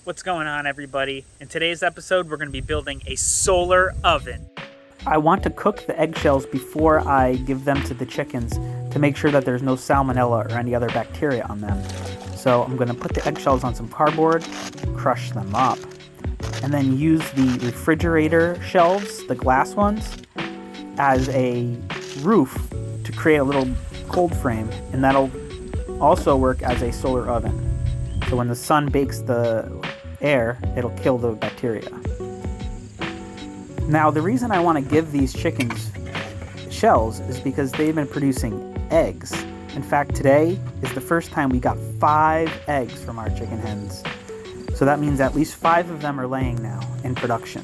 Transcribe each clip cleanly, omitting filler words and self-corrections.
What's going on, everybody? In today's episode, we're going to be building a solar oven. I want to cook the eggshells before I give them to the chickens to make sure that there's no salmonella or any other bacteria on them. So I'm going to put the eggshells on some cardboard, crush them up, and then use the refrigerator shelves, the glass ones, as a roof to create a little cold frame, and that'll also work as a solar oven. So when the sun bakes the air, it'll kill the bacteria. Now, the reason I want to give these chickens shells is because they've been producing eggs. In fact, today is the first time we got 5 eggs from our chicken hens. So that means at least 5 of them are laying now in production.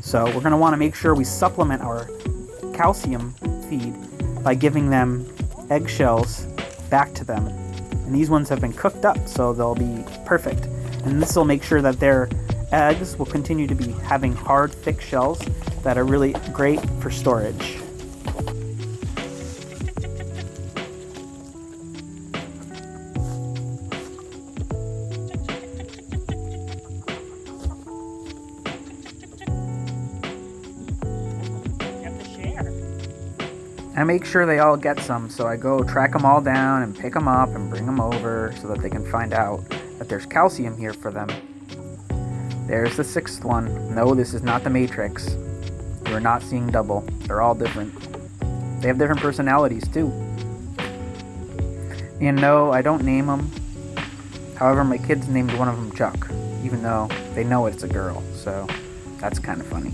So we're going to want to make sure we supplement our calcium feed by giving them eggshells back to them. And these ones have been cooked up, so they'll be perfect. And this will make sure that their eggs will continue to be having hard, thick shells that are really great for storage. I make sure they all get some, so I go track them all down and pick them up and bring them over so that they can find out that there's calcium here for them. There's the 6th one. No, this is not the Matrix. You're not seeing double. They're all different. They have different personalities too. And no, I don't name them. However, my kids named one of them Chuck, even though they know it's a girl, so that's kind of funny.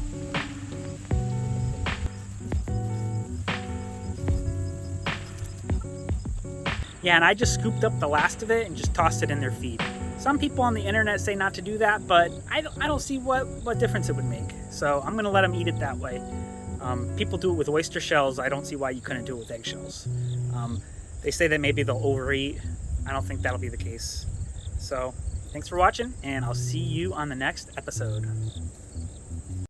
Yeah, and I just scooped up the last of it and just tossed it in their feed. Some people on the internet say not to do that, but I don't see what difference it would make. So I'm going to let them eat it that way. People do it with oyster shells. I don't see why you couldn't do it with eggshells. They say that maybe they'll overeat. I don't think that'll be the case. So thanks for watching, and I'll see you on the next episode.